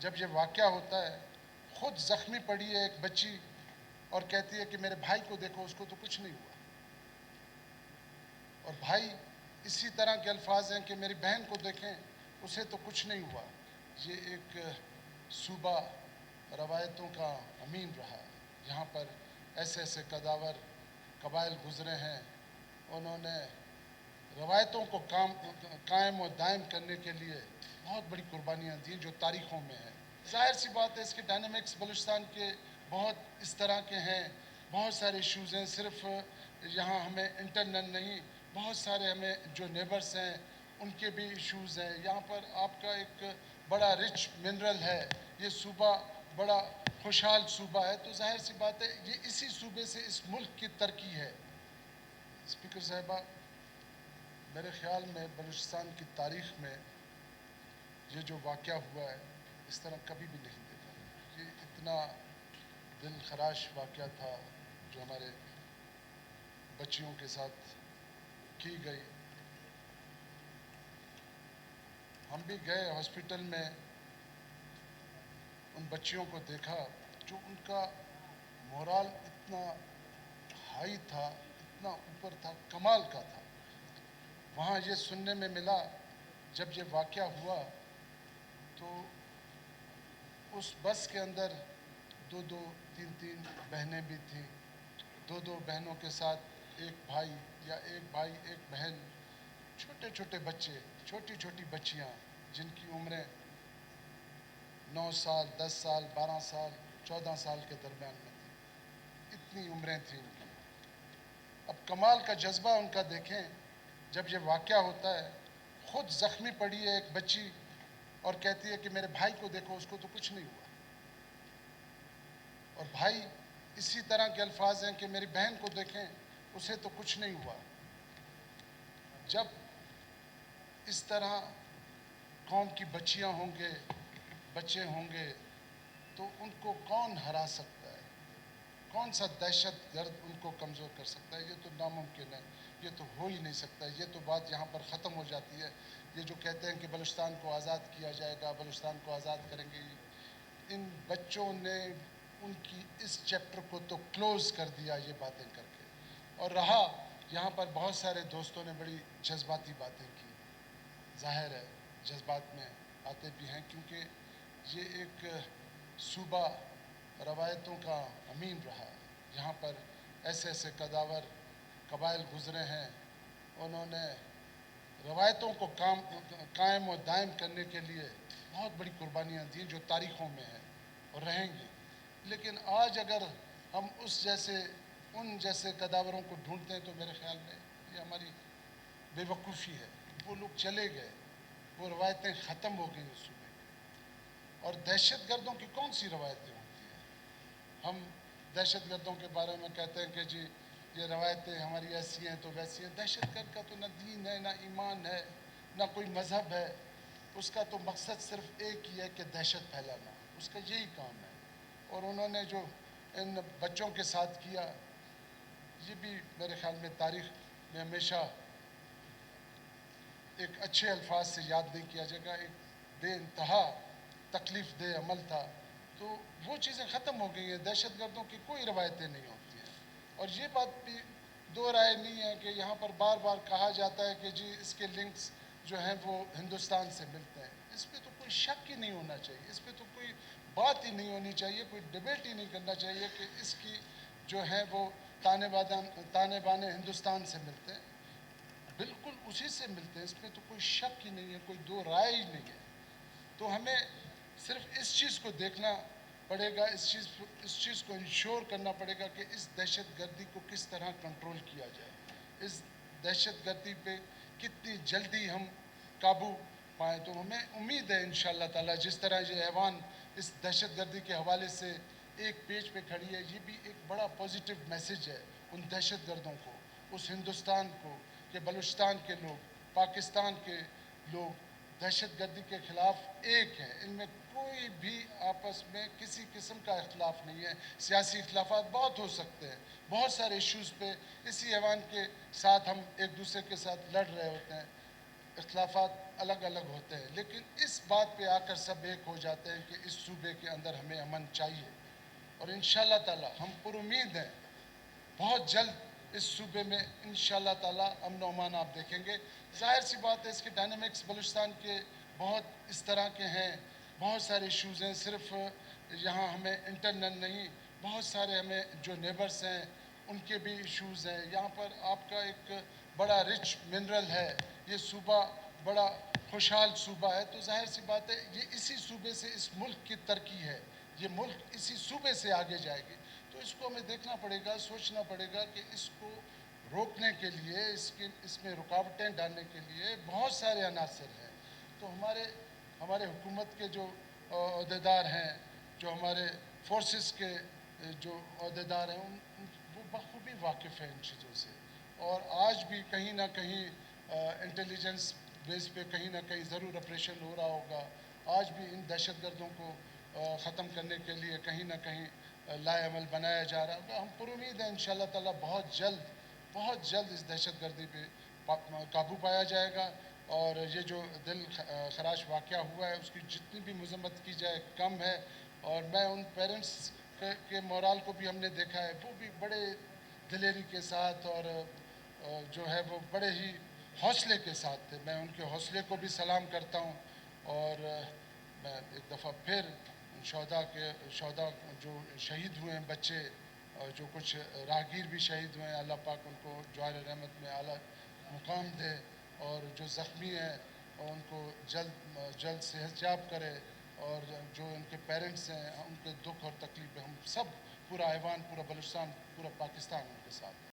جب یہ واقعہ ہوتا ہے خود زخمی پڑی ہے ایک بچی اور کہتی ہے کہ میرے بھائی کو دیکھو، اس کو تو کچھ نہیں ہوا، اور بھائی اسی طرح کے الفاظ ہیں کہ میری بہن کو دیکھیں، اسے تو کچھ نہیں ہوا۔ یہ ایک صوبہ روایتوں کا امین رہا ہے، یہاں پر ایسے ایسے قبائل گزرے ہیں، انہوں نے روایتوں کو قائم و دائم کرنے کے لیے بہت بڑی قربانیاں دیں جو تاریخوں میں ہیں۔ ظاہر سی بات ہے اس کے ڈائنامکس بلوچستان کے بہت اس طرح کے ہیں، بہت سارے ایشوز ہیں، صرف یہاں ہمیں انٹرنل نہیں، بہت سارے ہمیں جو نیبرز ہیں ان کے بھی ایشوز ہیں۔ یہاں پر آپ کا ایک بڑا رچ منرل ہے، یہ صوبہ بڑا خوشحال صوبہ ہے، تو ظاہر سی بات ہے یہ اسی صوبے سے اس ملک کی ترقی ہے۔ اسپیکر صاحبہ، میرے خیال میں بلوچستان کی تاریخ میں یہ جو واقعہ ہوا ہے اس طرح کبھی بھی نہیں دیکھا۔ یہ اتنا دل خراش واقعہ تھا جو ہمارے بچیوں کے ساتھ کی گئی۔ ہم بھی گئے ہاسپٹل میں، ان بچیوں کو دیکھا جو ان کا مورال اتنا ہائی تھا، اتنا اوپر تھا، کمال کا تھا۔ وہاں یہ سننے میں ملا جب یہ واقعہ ہوا تو اس بس کے اندر دو دو تین تین بہنیں بھی تھیں، دو دو بہنوں کے ساتھ ایک بھائی یا ایک بھائی ایک بہن، چھوٹے چھوٹے بچے، چھوٹی چھوٹی بچیاں جن کی عمریں 9 سال، 10 سال، 12 سال، 14 سال کے درمیان میں تھیں، اتنی عمریں تھیں ان کی۔ اب کمال کا جذبہ ان کا دیکھیں، جب یہ واقعہ ہوتا ہے خود زخمی پڑی ہے ایک بچی اور کہتی ہے کہ میرے بھائی کو دیکھو، اس کو تو کچھ نہیں ہوا، اور بھائی اسی طرح کے الفاظ ہیں کہ میری بہن کو دیکھیں، اسے تو کچھ نہیں ہوا۔ جب اس طرح قوم کی بچیاں ہوں گے، بچے ہوں گے، تو ان کو کون ہرا سکتا ہے؟ کون سا دہشت گرد ان کو کمزور کر سکتا ہے؟ یہ تو ناممکن ہے، یہ تو ہو ہی نہیں سکتا۔ یہ تو بات یہاں پر ختم ہو جاتی ہے۔ یہ جو کہتے ہیں کہ بلوچستان کو آزاد کیا جائے گا، بلوچستان کو آزاد کریں گے، ان بچوں نے ان کی اس چیپٹر کو تو کلوز کر دیا یہ باتیں کر کے، اور رہا یہاں پر بہت سارے دوستوں نے بڑی جذباتی باتیں کی۔ ظاہر ہے جذبات میں آتے بھی ہیں، کیونکہ یہ ایک صوبہ روایتوں کا امین رہا ہے، یہاں پر ایسے ایسے قبائل گزرے ہیں، انہوں نے روایتوں کو قائم و دائم کرنے کے لیے بہت بڑی قربانیاں دیں جو تاریخوں میں ہیں اور رہیں گی۔ لیکن آج اگر ہم ان جیسے قداوروں کو ڈھونڈتے ہیں تو میرے خیال میں یہ ہماری بے وقوفی ہے۔ وہ لوگ چلے گئے، وہ روایتیں ختم ہو گئی اس صوبے کی، اور دہشت گردوں کی کون سی روایتیں ہوتی ہیں؟ ہم دہشت گردوں کے بارے میں کہتے ہیں کہ جی یہ روایتیں ہماری ایسی ہیں تو ویسی ہیں۔ دہشت گرد کا تو نہ دین ہے، نہ ایمان ہے، نہ کوئی مذہب ہے، اس کا تو مقصد صرف ایک ہی ہے کہ دہشت پھیلانا، اس کا یہی کام ہے۔ اور انہوں نے جو ان بچوں کے ساتھ کیا، یہ بھی میرے خیال میں تاریخ میں ہمیشہ ایک اچھے الفاظ سے یاد نہیں کیا جائے گا۔ ایک بے انتہا تکلیف دہ عمل تھا، تو وہ چیزیں ختم ہو گئی ہیں۔ دہشت گردوں کی کوئی روایتیں نہیں ہوتی ہیں، اور یہ بات بھی دو رائے نہیں ہے کہ یہاں پر بار بار کہا جاتا ہے کہ جی اس کے لنکس جو ہیں وہ ہندوستان سے ملتے ہیں۔ اس پہ تو کوئی شک ہی نہیں ہونا چاہیے، اس پہ تو کوئی بات ہی نہیں ہونی چاہیے، کوئی ڈیبیٹ ہی نہیں کرنا چاہیے کہ اس کی جو ہیں وہ تانے بانے ہندوستان سے ملتے ہیں۔ بالکل اسی سے ملتے ہیں، اس میں تو کوئی شک ہی نہیں ہے، کوئی دو رائے ہی نہیں ہے۔ تو ہمیں صرف اس چیز کو دیکھنا پڑے گا، اس چیز کو انشور کرنا پڑے گا کہ اس دہشت گردی کو کس طرح کنٹرول کیا جائے، اس دہشت گردی پہ کتنی جلدی ہم قابو پائیں۔ تو ہمیں امید ہے انشاءاللہ تعالی جس طرح یہ ایوان اس دہشت گردی کے حوالے سے ایک پیج پہ کھڑی ہے، یہ بھی ایک بڑا پازیٹیو میسیج ہے ان دہشت گردوں کو، اس ہندوستان کو، کہ بلوچستان کے لوگ، پاکستان کے لوگ دہشت گردی کے خلاف ایک ہیں، ان میں کوئی بھی آپس میں کسی قسم کا اختلاف نہیں ہے۔ سیاسی اختلافات بہت ہو سکتے ہیں، بہت سارے ایشوز پہ اسی ایوان کے ساتھ ہم ایک دوسرے کے ساتھ لڑ رہے ہوتے ہیں، اختلافات الگ الگ ہوتے ہیں، لیکن اس بات پہ آ کر سب ایک ہو جاتے ہیں کہ اس صوبے کے اندر ہمیں امن چاہیے، اور انشاءاللہ تعالی ہم پر امید ہیں بہت جلد اس صوبے میں انشاءاللہ تعالی امن و امان آپ دیکھیں گے۔ ظاہر سی بات ہے اس کے ڈائنامکس بلوچستان کے بہت اس طرح کے ہیں، بہت سارے ایشوز ہیں، صرف یہاں ہمیں انٹرنل نہیں، بہت سارے ہمیں جو نیبرز ہیں ان کے بھی ایشوز ہیں۔ یہاں پر آپ کا ایک بڑا رچ منرل ہے، یہ صوبہ بڑا خوشحال صوبہ ہے، تو ظاہر سی بات ہے یہ اسی صوبے سے اس ملک کی ترقی ہے، یہ ملک اسی صوبے سے آگے جائے گی۔ تو اس کو ہمیں دیکھنا پڑے گا، سوچنا پڑے گا کہ اس کو روکنے کے لیے، اس میں رکاوٹیں ڈالنے کے لیے بہت سارے عناصر ہیں۔ تو ہمارے حکومت کے جو عہدیدار ہیں، جو ہمارے فورسز کے جو عہدیدار ہیں، وہ بخوبی واقف ہیں ان چیزوں سے، اور آج بھی کہیں نہ کہیں انٹیلیجنس بیس پہ کہیں نہ کہیں ضرور آپریشن ہو رہا ہوگا، آج بھی ان دہشت گردوں کو ختم کرنے کے لیے کہیں نہ کہیں لائے عمل بنایا جا رہا ہوگا۔ ہم پر امید ہیں انشاءاللہ تعالی بہت جلد اس دہشت گردی پہ قابو پایا جائے گا، اور یہ جو دل خراش واقعہ ہوا ہے اس کی جتنی بھی مذمت کی جائے کم ہے۔ اور میں ان پیرنٹس کے مورال کو بھی ہم نے دیکھا ہے، وہ بھی بڑے دلیری کے ساتھ اور جو ہے وہ بڑے ہی حوصلے کے ساتھ تھے، میں ان کے حوصلے کو بھی سلام کرتا ہوں۔ اور میں ایک دفعہ پھر شہداء جو شہید ہوئے ہیں بچے، اور جو کچھ راہگیر بھی شہید ہوئے ہیں، اللہ پاک ان کو جوار رحمت میں اعلیٰ مقام دے، اور جو زخمی ہیں ان کو جلد صحت یاب کرے، اور جو ان کے پیرنٹس ہیں ان کے دکھ اور تکلیف ہم سب، پورا ایوان، پورا بلوچستان، پورا پاکستان ان کے ساتھ ہے۔